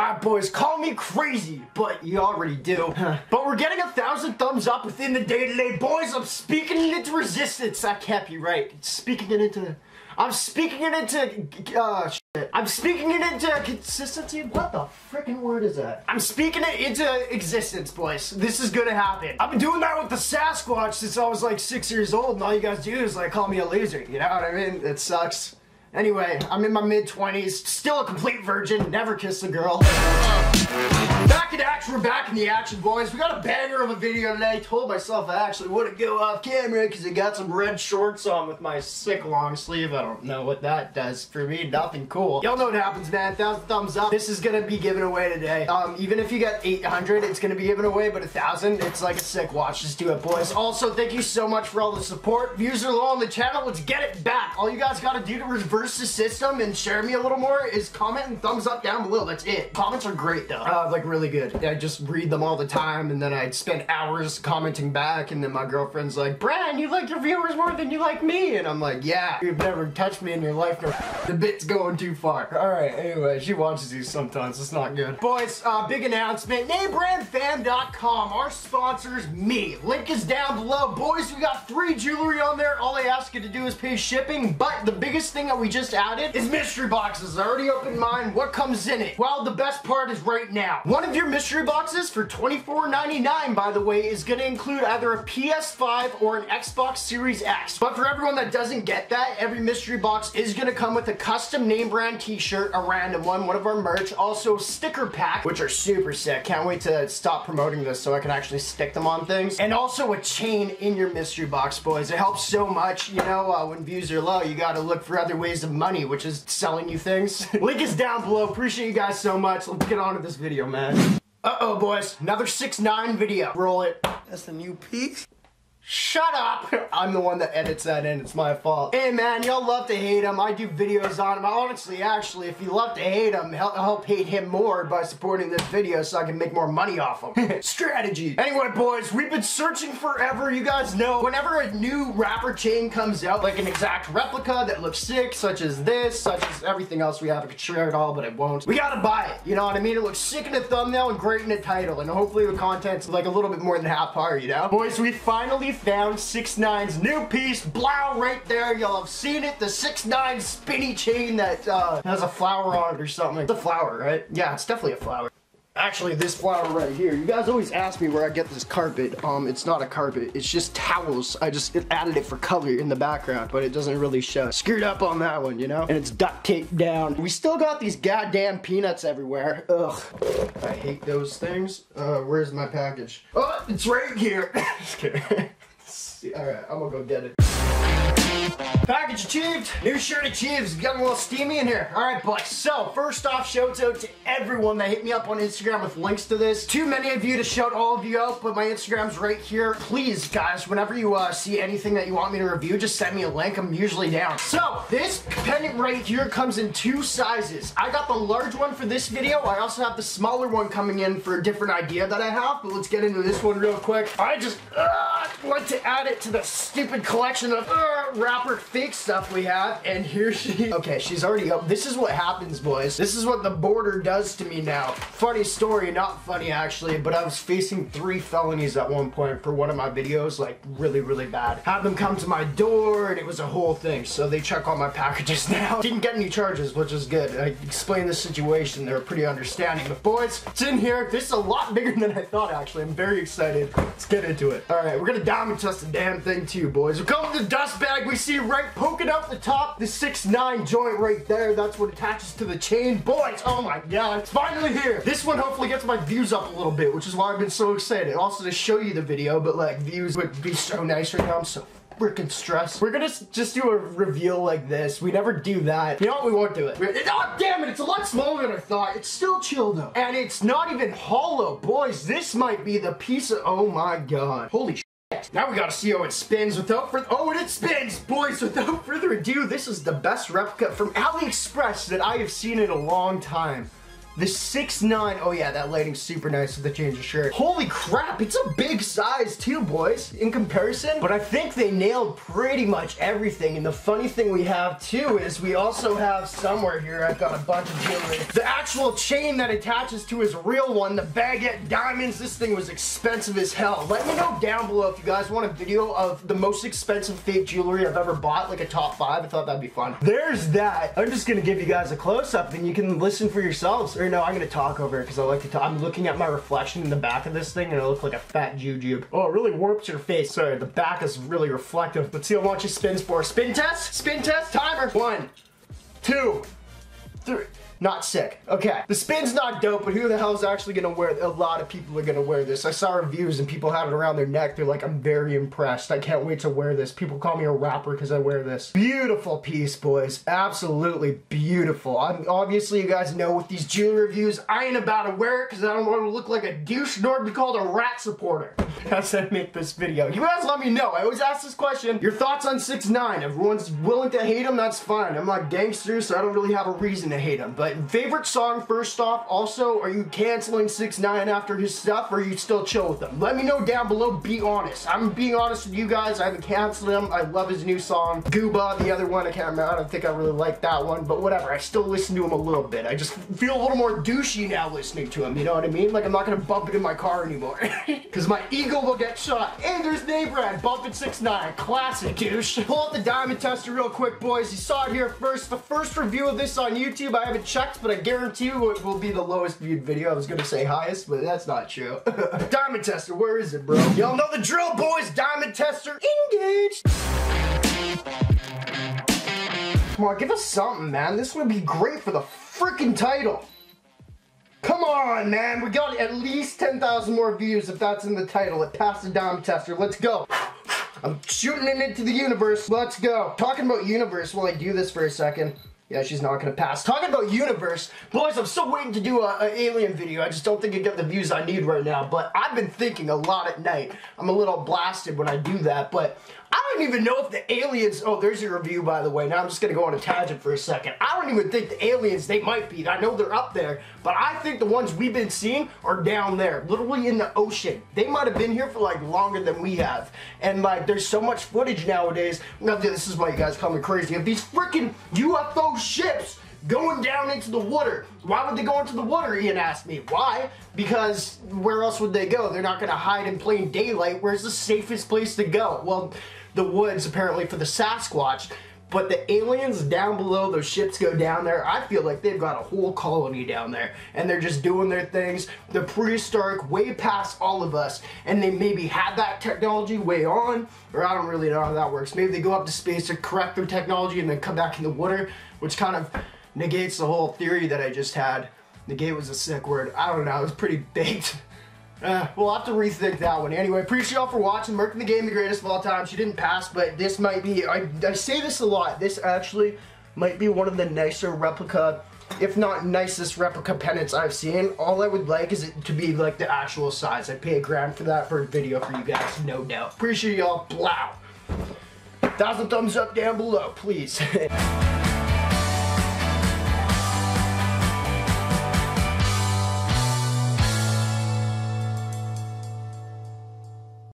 Alright boys, call me crazy, but you already do. But we're getting 1,000 thumbs up within the day today. Boys, I'm speaking it into resistance. I can't be right. I'm speaking it into consistency. What the freaking word is that? I'm speaking it into existence, boys. This is gonna happen. I've been doing that with the Sasquatch since I was like 6 years old, and all you guys do is like call me a loser. You know what I mean? It sucks. Anyway, I'm in my mid-20s, still a complete virgin, never kissed a girl. Back in action, we're back in the action, boys. We got a banger of a video today. I told myself I actually wouldn't go off camera because I got some red shorts on with my sick long sleeve. I don't know what that does for me, nothing cool. Y'all know what happens, man. 1,000 thumbs up. This is gonna be given away today. Even if you get 800, it's gonna be given away, but 1,000, it's like a sick watch. Just do it, boys. Also, thank you so much for all the support. Views are low on the channel. Let's get it back. All you guys gotta do to reverse the system and share me a little more is comment and thumbs up down below. That's it. Comments are great though. Like really good. I just read them all the time and then I'd spend hours commenting back, and then my girlfriend's like, Brian, you like your viewers more than you like me, and I'm like, yeah, you've never touched me in your life. No, the bit's going too far. Alright, anyway, she watches these sometimes. It's not good. Boys, big announcement. NameBrandFam.com. Our sponsor's me. Link is down below. Boys, we got free jewelry on there. All I ask you to do is pay shipping, but the biggest thing that we just added is mystery boxes. I already opened mine. What comes in it? Well, the best part is right now. One of your mystery boxes for $24.99, by the way, is going to include either a PS5 or an Xbox Series X. But for everyone that doesn't get that, every mystery box is going to come with a custom name brand t-shirt, a random one of our merch, also sticker pack, which are super sick. Can't wait to stop promoting this so I can actually stick them on things. And also a chain in your mystery box, boys. It helps so much. You know, when views are low, you got to look for other ways of money, which is selling you things. Link is down below. Appreciate you guys so much. Let's get on to this video, man. Uh-oh, boys. Another 6ix9ine video. Roll it. That's the new piece. Shut up! I'm the one that edits that in. It's my fault. Hey, man, y'all love to hate him. I do videos on him. Honestly, actually, if you love to hate him, help hate him more by supporting this video so I can make more money off him. Strategy. Anyway, boys, we've been searching forever. You guys know, whenever a new rapper chain comes out, like an exact replica that looks sick, such as this, such as everything else we have, I could share it all, but I won't. We gotta buy it. You know what I mean? It looks sick in the thumbnail and great in the title, and hopefully the content's like a little bit more than half par, you know? Boys, we finally found 6ix9ine's new piece, blow, right there. Y'all have seen it, the 6ix9ine spinny chain that has a flower on it or something. It's a flower, right? Yeah, it's definitely a flower. Actually, this flower right here. You guys always ask me where I get this carpet. It's not a carpet. It's just towels. I just added it for color in the background, but it doesn't really show. Screwed up on that one, you know? And it's duct taped down. We still got these goddamn peanuts everywhere. Ugh. I hate those things. Where's my package? Oh, it's right here. Just kidding. Alright, I'm gonna go get it. Package achieved. New shirt achieved. It's getting a little steamy in here. Alright, boys. So, first off, shouts out to everyone that hit me up on Instagram with links to this. Too many of you to shout all of you out, but my Instagram's right here. Please, guys, whenever you see anything that you want me to review, just send me a link. I'm usually down. So, this pendant right here comes in 2 sizes. I got the large one for this video. I also have the smaller one coming in for a different idea that I have, but let's get into this one real quick. I just want to add it to the stupid collection of rapper fake stuff we have, and here she, okay, she's already up. This is what happens, boys. This is what the border does to me now. Funny story, not funny actually, but I was facing 3 felonies at one point for one of my videos, like really, really bad. Had them come to my door, and it was a whole thing, so they check all my packages now. Didn't get any charges, which is good. I explained the situation. They were pretty understanding. But boys, it's in here. This is a lot bigger than I thought, actually. I'm very excited. Let's get into it. All right, we're gonna diamond test the damn thing too, boys. We're going to the dust bag. We see right poking out the top, the 6ix9ine joint right there. That's what attaches to the chain. Boys, oh my god, it's finally here. This one hopefully gets my views up a little bit, which is why I've been so excited. Also to show you the video, but like views would be so nice right now. I'm so freaking stressed. We're gonna just do a reveal like this. We never do that. You know what? We won't do it. Oh, damn it. It's a lot smaller than I thought. It's still chill though. And it's not even hollow. Boys, this might be the piece of, oh my god. Holy shit. Now we gotta see how it spins without further, oh, and it spins! Boys, without further ado, this is the best replica from AliExpress that I have seen in a long time. The 6IX9, oh yeah, that lighting's super nice with the change of shirt. Holy crap, it's a big size too, boys, in comparison. But I think they nailed pretty much everything. And the funny thing we have too is we also have somewhere here, I've got a bunch of jewelry. The actual chain that attaches to his real one, the baguette diamonds, this thing was expensive as hell. Let me know down below if you guys want a video of the most expensive fake jewelry I've ever bought, like a top 5. I thought that'd be fun. There's that. I'm just gonna give you guys a close-up and you can listen for yourselves. Or no, I'm gonna talk over it because I like to talk. I'm looking at my reflection in the back of this thing and I look like a fat jujube. Oh, it really warps your face. Sorry, the back is really reflective. Let's see how much it spins for. Spin test? Spin test? Timer. 1, 2, 3. Not sick. Okay. The spin's not dope, but who the hell is actually gonna wear it? A lot of people are gonna wear this. I saw reviews and people had it around their neck. They're like, I'm very impressed. I can't wait to wear this. People call me a rapper because I wear this. Beautiful piece, boys. Absolutely beautiful. Obviously, you guys know with these jewelry reviews, I ain't about to wear it because I don't want to look like a douche nor be called a rat supporter. As I make this video. You guys let me know. I always ask this question. Your thoughts on 6IX9? Everyone's willing to hate him, that's fine. I'm not gangster, so I don't really have a reason to hate him. But favorite song first off. Also, are you canceling 6IX9 after his stuff, or are you still chill with him? Let me know down below. Be honest. I'm being honest with you guys. I haven't canceled him. I love his new song. Gooba, the other one, I can't remember. I don't think I really like that one, but whatever. I still listen to him a little bit. I just feel a little more douchey now listening to him. You know what I mean? Like I'm not gonna bump it in my car anymore. Because my ego will get shot. And there's Neighborhood, bumping 6IX9. Classic douche. Pull out the diamond tester real quick, boys. You saw it here first. The first review of this on YouTube. I haven't checked, but I guarantee you it will be the lowest viewed video. I was gonna say highest, but that's not true. Diamond tester, where is it, bro? Y'all know the drill, boys. Diamond tester engaged. Come on, give us something, man. This would be great for the freaking title. Come on, man. We got at least 10,000 more views if that's in the title. It passed the diamond tester. Let's go. I'm shooting it into the universe. Let's go. Talking about universe while I do this for a second. Yeah, she's not gonna pass. Talking about universe, boys, I'm still waiting to do an alien video. I just don't think I get the views I need right now, but I've been thinking a lot at night. I'm a little blasted when I do that, but I don't even know if the aliens, oh, there's your review, by the way. Now I'm just gonna go on a tangent for a second. I don't even think the aliens, they might be. I know they're up there, but I think the ones we've been seeing are down there, literally in the ocean. They might have been here for like longer than we have. And like, there's so much footage nowadays. Now, this is why you guys call me crazy. If these freaking UFO ships going down into the water. Why would they go into the water, Ian asked me. Why? Because where else would they go? They're not gonna hide in plain daylight. Where's the safest place to go? Well, the woods apparently for the Sasquatch. But the aliens down below, those ships go down there, I feel like they've got a whole colony down there. And they're just doing their things. They're prehistoric, way past all of us. And they maybe had that technology way on, or I don't really know how that works. Maybe they go up to space to correct their technology and then come back in the water, which kind of negates the whole theory that I just had. Negate was a sick word. I don't know, it was pretty baked. We'll have to rethink that one. Anyway, appreciate y'all for watching. Merc in the Game, the greatest of all time. She didn't pass, but this might be, I say this a lot, this actually might be one of the nicer replica, if not nicest replica pennants I've seen. All I would like is it to be like the actual size. I'd pay $1,000 for that for a video for you guys, no doubt. Appreciate y'all. Blow. 1,000 thumbs up down below, please.